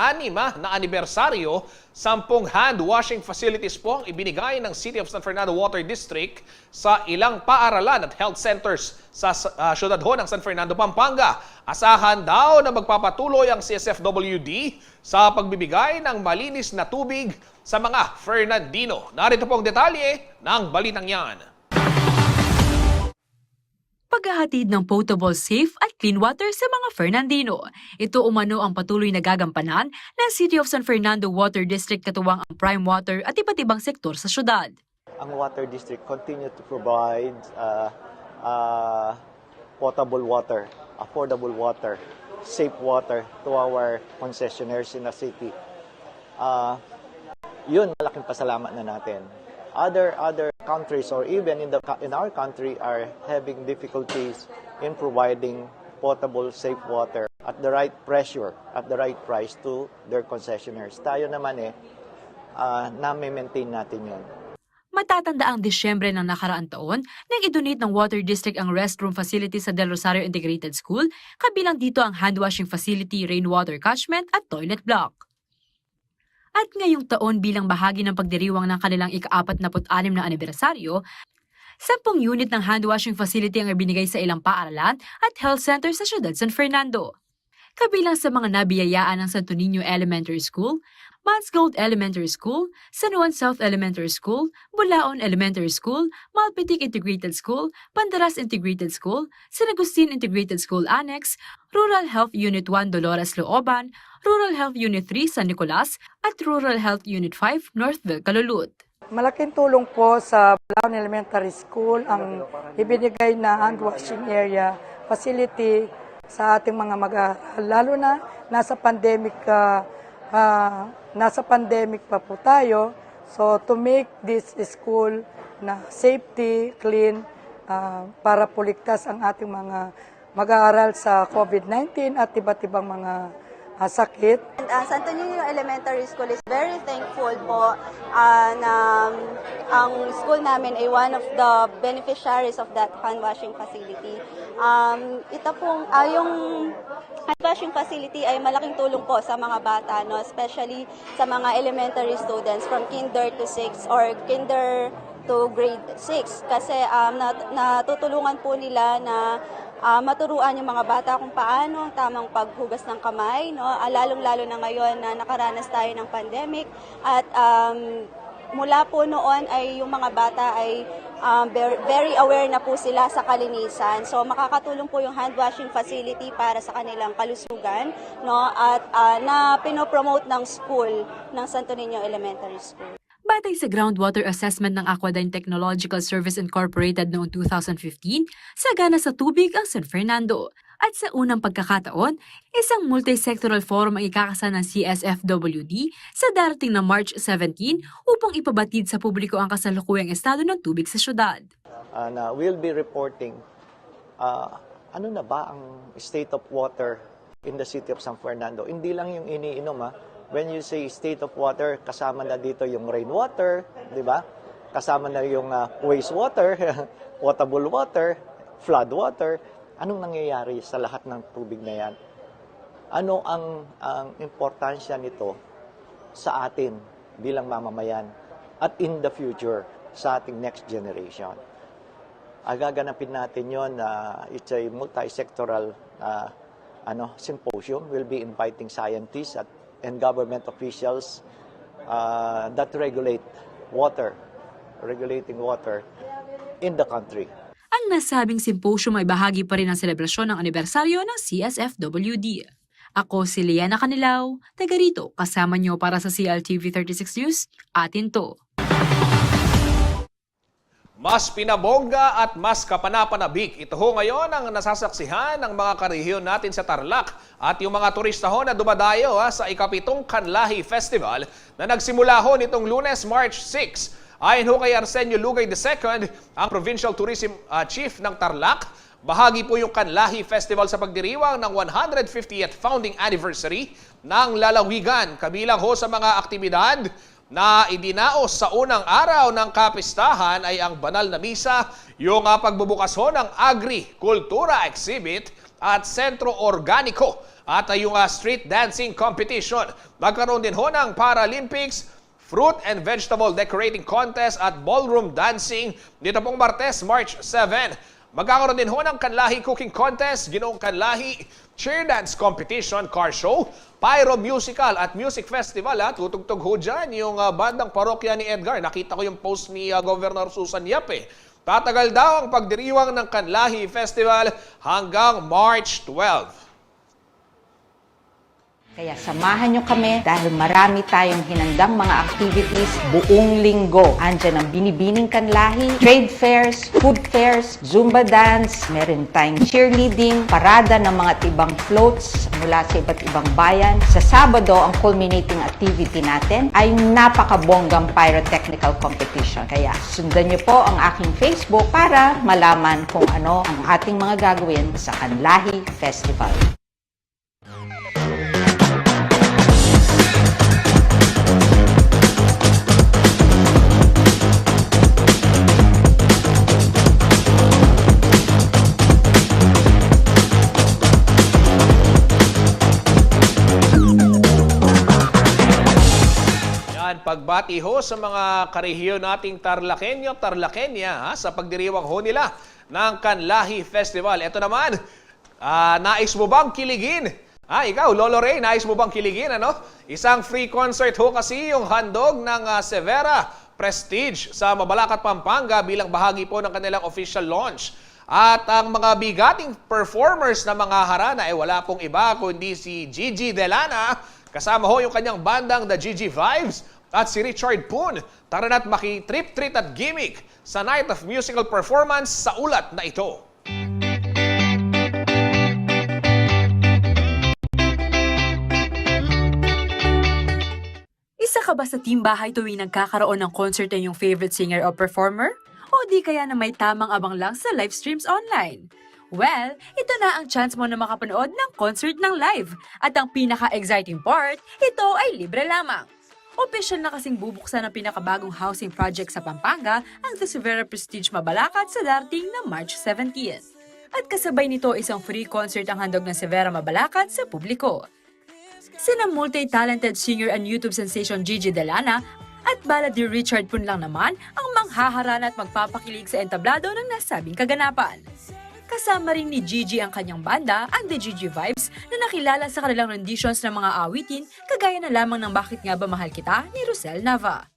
na anibersaryo, 10 hand washing facilities po ang ibinigay ng City of San Fernando Water District sa ilang paaralan at health centers sa syudad ho ng San Fernando, Pampanga. Asahan daw na magpapatuloy ang CSFWD sa pagbibigay ng malinis na tubig sa mga Fernandino. Narito po ang detalye ng balitang yan. Paghahatid ng potable, safe at clean water sa mga Fernandino. Ito umano ang patuloy na gagampanan ng City of San Fernando Water District katuwang ang Prime Water at iba't ibang sektor sa syudad. Ang Water District continue to provide potable water, affordable water, safe water to our concessionaires in the city. Yun, malaking pasalamat na natin. Other countries or even in our country are having difficulties in providing potable, safe water at the right pressure, at the right price to their concessionaires. Tayo naman na-maintain natin yun. Matatanda ang Disyembre ng nakaraang taon nang idonate ng Water District ang restroom facility sa Del Rosario Integrated School, kabilang dito ang handwashing facility, rainwater catchment at toilet block. At ngayong taon bilang bahagi ng pagdiriwang ng kanilang ika-46 na anibersaryo, 10 unit ng handwashing facility ang ibinigay sa ilang paaralan at health center sa Ciudad San Fernando. Kabilang sa mga nabiyayaan ng Santo Niño Elementary School, Mansgold Elementary School, San Juan South Elementary School, Bulaon Elementary School, Malpitic Integrated School, Pandaras Integrated School, San Agustin Integrated School Annex, Rural Health Unit 1 Dolores Looban, Rural Health Unit 3 San Nicolas, at Rural Health Unit 5 Northville Calulud. Malaking tulong po sa Bulaon Elementary School ang ibinigay na hand washing area facility sa ating mga mag-aaral, lalo na nasa pandemic pa po tayo. So to make this school na safety, clean, para puligtas ang ating mga mag-aaral sa COVID-19 at iba't ibang mga sakit. Santo Niño Elementary School is very thankful po na ang school namin ay one of the beneficiaries of that hand washing facility. Ito pong yung hand washing facility ay malaking tulong po sa mga bata, no, especially sa mga elementary students from kinder to 6 or kinder to grade 6 kasi natutulungan po nila na maturuan yung mga bata kung paano ang tamang paghugas ng kamay, no? Lalong-lalo na ngayon na nakaranas tayo ng pandemic at mula po noon ay yung mga bata ay very aware na po sila sa kalinisan. So makakatulong po yung hand washing facility para sa kanilang kalusugan, no? At na pinopromote ng school ng Santo Niño Elementary School. Batay sa groundwater assessment ng Aquadyne Technological Service Incorporated noong 2015, sagana sa tubig ang San Fernando. At sa unang pagkakataon, isang multi-sectoral forum ang ikakasa ng CSFWD sa darating na March 17 upang ipabatid sa publiko ang kasalukuyang estado ng tubig sa syudad. Na we'll be reporting ano na ba ang state of water in the city of San Fernando. Hindi lang yung iniinom When you say state of water, kasama na dito yung rainwater, di ba? Kasama na yung wastewater, potable water, flood water. Anong nangyayari sa lahat ng tubig na yan? Ano ang importansya nito sa atin bilang mamamayan at in the future sa ating next generation? Gaganapin natin yon. It's a multi-sectoral symposium. We'll be inviting scientists and government officials that regulating water in the country. Ang nasabing symposium ay bahagi pa rin ng selebrasyon ng anibersaryo ng CSFWD. Ako si Liana Canilaw, taga rito, kasama niyo para sa CLTV 36 News, atin to. Mas pinabongga at mas kapanapanabik. Ito ho ngayon ang nasasaksihan ng mga karehiyon natin sa Tarlac at yung mga turista ho na dumadayo sa ikapitong Kanlahi Festival na nagsimula ho nitong Lunes, March 6. Ayon ho kay Arsenio Lugay II, ang Provincial Tourism Chief ng Tarlac, bahagi po yung Kanlahi Festival sa pagdiriwang ng 150th founding anniversary ng lalawigan. Kabilang ho sa mga aktibidad na idinaos sa unang araw ng kapistahan ay ang banal na misa, yung pagbubukas ho ng agri-kultura exhibit at sentro organiko at yung street dancing competition. Magkaroon din ho ng Paralympics, fruit and vegetable decorating contest at ballroom dancing dito pong Martes, March 7. Magkakaroon din ho ng Kanlahi Cooking Contest, Ginoong Kanlahi Cheer Dance Competition, Car Show, Pyro Musical at Music Festival. Tutugtog ho dyan yung bandang parokya ni Edgar. Nakita ko yung post ni Governor Susan Yap. Tatagal daw ang pagdiriwang ng Kanlahi Festival hanggang March 12. Kaya samahan nyo kami dahil marami tayong hinandang mga activities buong linggo. Andyan ang Binibining Kanlahi, trade fairs, food fairs, Zumba dance, meron tayong cheerleading, parada ng mga ibang floats mula sa iba't ibang bayan. Sa Sabado, ang culminating activity natin ay yung napakabonggang pyrotechnical competition. Kaya sundan nyo po ang aking Facebook para malaman kung ano ang ating mga gagawin sa Kanlahi Festival. Pagbati ho sa mga karehiyon nating Tarlacenya sa pagdiriwang ho nila ng Kanlahi Festival. Ito naman, nais mo bang kiligin? Ikaw, Lolo Ray, nais mo bang kiligin? Isang free concert ho kasi yung handog ng Severa Prestige sa Mabalacat, Pampanga bilang bahagi po ng kanilang official launch. At ang mga bigating performers na mga harana ay wala pong iba kundi si Gigi Delana. Kasama ho yung kanyang bandang The Gigi Vibes at si Richard Poon. Tara na't maki-trip-treat at gimmick sa night of musical performance sa ulat na ito. Isa ka ba sa team bahay tuwing nagkakaroon ng concert ng iyong favorite singer o performer? O di kaya na may tamang abang lang sa live streams online? Well, ito na ang chance mo na makapanood ng concert ng live. At ang pinaka-exciting part, ito ay libre lamang. Opisyal na kasing bubuksan ang pinakabagong housing project sa Pampanga, ang The Severa Prestige Mabalacat sa darating na March 17. At kasabay nito isang free concert ang handog ng Severa Mabalacat sa publiko. Sina multi-talented singer and YouTube sensation Gigi Delana at baladi Richard Poon lang naman ang manghaharana at magpapakilig sa entablado ng nasabing kaganapan. Kasama rin ni Gigi ang kanyang banda, ang The Gigi Vibes, na nakilala sa kanilang renditions ng mga awitin, kagaya na lamang ng Bakit Nga Ba Mahal Kita ni Rosel Nava.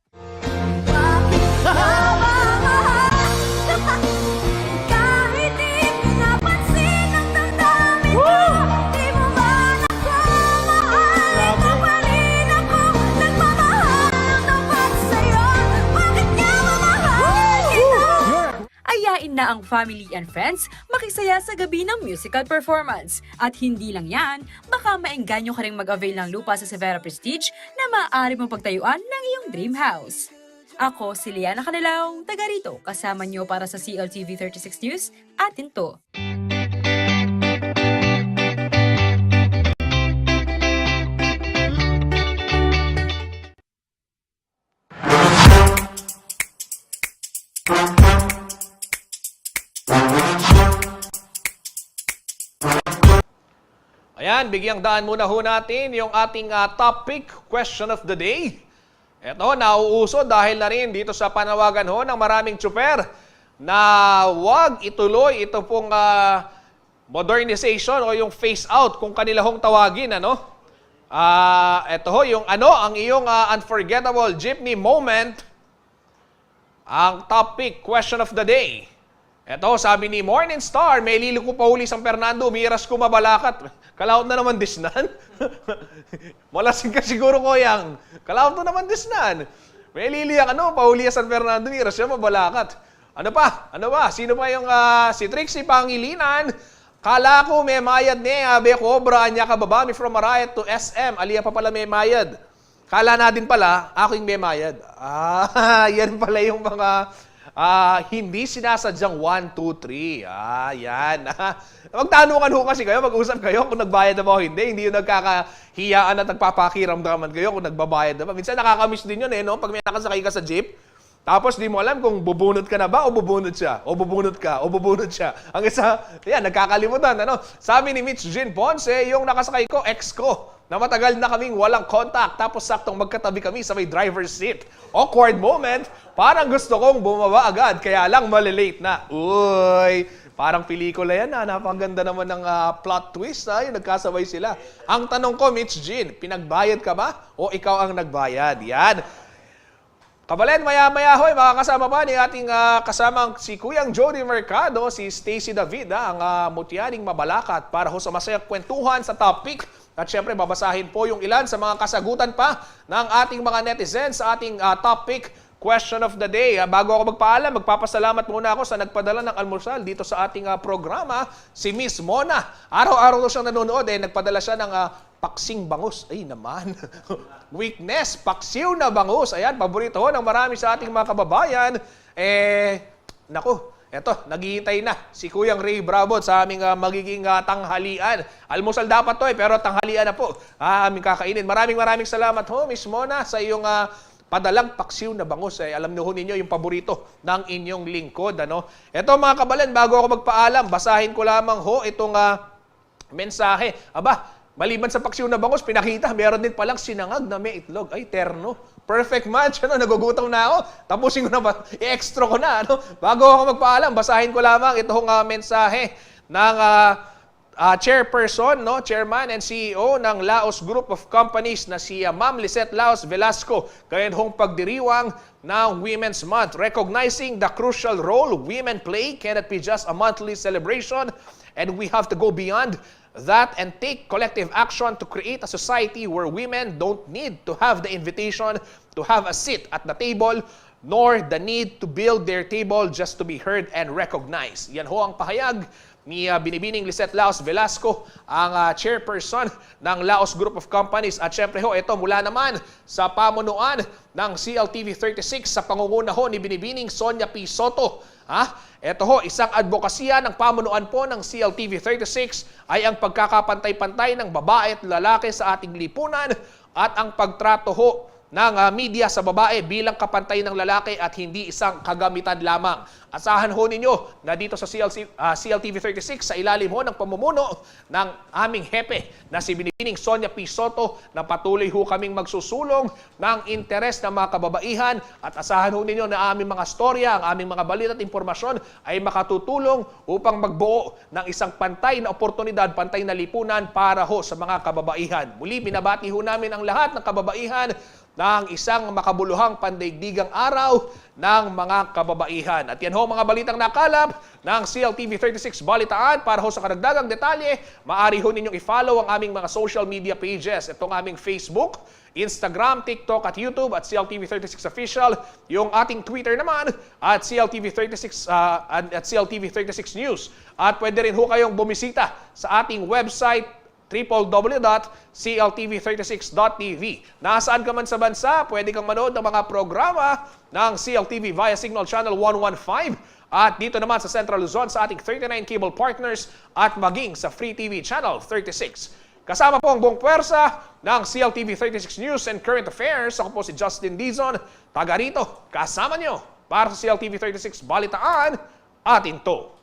Ayain na ang family and friends, makisaya sa gabi ng musical performance. At hindi lang yan, baka maengganyo ka rin mag-avail ng lupa sa Severa Prestige na maaari mong pagtayuan ng iyong dream house. Ako si Liana Canelao, taga rito, kasama niyo para sa CLTV 36 News, atin to. Ayan, bigyang daan muna ho natin yung ating topic, question of the day. Ito, nauuso dahil na rin dito sa panawagan ho ng maraming tsuper na wag ituloy ito pong modernization o yung phase out kung kanila hong tawagin, ano? Ito ho, yung ang iyong unforgettable jeepney moment. Ang topic, question of the day. Ito, sabi ni Morning Star, may liliko pa uli San Fernando, umiras ko mabalakat. Kalaot na naman disnan. Malasing ka siguro, Koyang. Kalaot na naman disnan. May liliyak, pauli San Fernando, umiras siya mabalakat. Ano pa? Sino pa yung si Trixie Pangilinan? Kala ko may mayad ni Abe Cobra, anya kababa, from Marayat to SM. Aliya pa pala may mayad. Kala na din pala, ako yung may mayad. Yan pala yung mga hindi sinasadyang 1, 2, 3. Yan. Magtanungan ho kasi kayo, mag-usap kayo kung nagbayad na ba o hindi. Hindi yung nagkakahiyaan at nagpapakiramdaman kayo kung nagbabayad na ba. Minsan nakakamiss din yun pag may nakasakay ka sa jeep. Tapos di mo alam kung bubunot ka na ba o bubunot siya. O bubunot ka o bubunot siya. Ang isa, yan, nagkakalimutan. Sabi ni Mitch Jean Ponce, yung nakasakay ko, ex ko, na matagal na kaming walang contact. Tapos saktong magkatabi kami sa may driver's seat. Awkward moment. Parang gusto kong bumaba agad, kaya lang malilate na. Uy, parang pelikula yan napakaganda naman ng plot twist yung nagkasabay sila. Ang tanong ko, Mitch Jean, pinagbayad ka ba o ikaw ang nagbayad? Yan. Kabalen, maya-maya hoy, makakasama pa ni ating kasamang si Kuyang Jody Mercado, si Stacy David, ang mutyaning mabalakat para ho sa masayang kwentuhan sa topic. At syempre, babasahin po yung ilan sa mga kasagutan pa ng ating mga netizens sa ating topic, question of the day. Bago ako magpaalam, magpapasalamat muna ako sa nagpadala ng almusal dito sa ating programa, si Miss Mona. Araw-araw daw siyang nanonood, nagpadala siya ng paksing bangus. Ay naman. Weakness, paksiw na bangus. Ayan, paborito ho ng marami sa ating mga kababayan. Naku, eto, naghihintay na si Kuyang Ray Bravo sa aming magiging tanghalian. Almusal dapat to pero tanghalian na po. Aming kakainin. Maraming salamat ho, Miss Mona, sa iyong padalang paksiw na bangus. Alam niyo ho ninyo yung paborito ng inyong lingkod. Eto mga kabalan, bago ako magpaalam, basahin ko lamang ho itong mensahe. Maliban sa paksiw na bangus, pinakita, meron din palang sinangag na may itlog. Ay, terno. Perfect match. Nagugutom na ako. Tapusin ko na ba? I-extra ko na. Bago ako magpaalam, basahin ko lamang itong mensahe ng chairperson, chairman and CEO ng Laos Group of Companies na si Ma'am Lisette Laos Velasco. Kaya hong pagdiriwang ng Women's Month. Recognizing the crucial role women play cannot be just a monthly celebration, and we have to go beyond that and take collective action to create a society where women don't need to have the invitation to have a seat at the table, nor the need to build their table just to be heard and recognized. Yan ho ang pahayag ni Binibining Lisette Laos Velasco, ang chairperson ng Laos Group of Companies. At syempre ho, ito mula naman sa pamunuan ng CLTV 36 sa pangunguna ho ni Binibining Sonia P. Soto. Ito ho, isang advokasya ng pamunuan po ng CLTV 36 ay ang pagkakapantay-pantay ng babae at lalaki sa ating lipunan at ang pagtrato ho ng media sa babae bilang kapantay ng lalaki at hindi isang kagamitan lamang. Asahan ho ninyo na dito sa CLTV 36 sa ilalim ho ng pamumuno ng aming hepe na si Binibining Sonia P. Soto na patuloy ho kaming magsusulong ng interes ng mga kababaihan at asahan ho ninyo na aming mga storya, ang aming mga balita at impormasyon ay makatutulong upang magbuo ng isang pantay na oportunidad, pantay na lipunan para ho sa mga kababaihan. Muli, binabati ho namin ang lahat ng kababaihan ng isang makabuluhang pandaigdigang araw ng mga kababaihan. At yan ho mga balitang nakalap ng CLTV 36 Balitaan. Para ho sa karagdagang detalye, maaari ho ninyong i-follow ang aming mga social media pages. Itong aming Facebook, Instagram, TikTok at YouTube at CLTV 36 Official. Yung ating Twitter naman at CLTV 36 at CLTV 36 News. At pwede rin ho kayong bumisita sa ating website www.cltv36.tv. Nasaan ka man sa bansa, pwede kang manood ng mga programa ng CLTV via Signal Channel 115 at dito naman sa Central Luzon sa ating 39 cable partners at maging sa Free TV Channel 36. Kasama po ang buong puwersa ng CLTV 36 News and Current Affairs. Ako po si Justin Dizon, taga rito, kasama nyo para sa CLTV 36 Balitaan, atin to.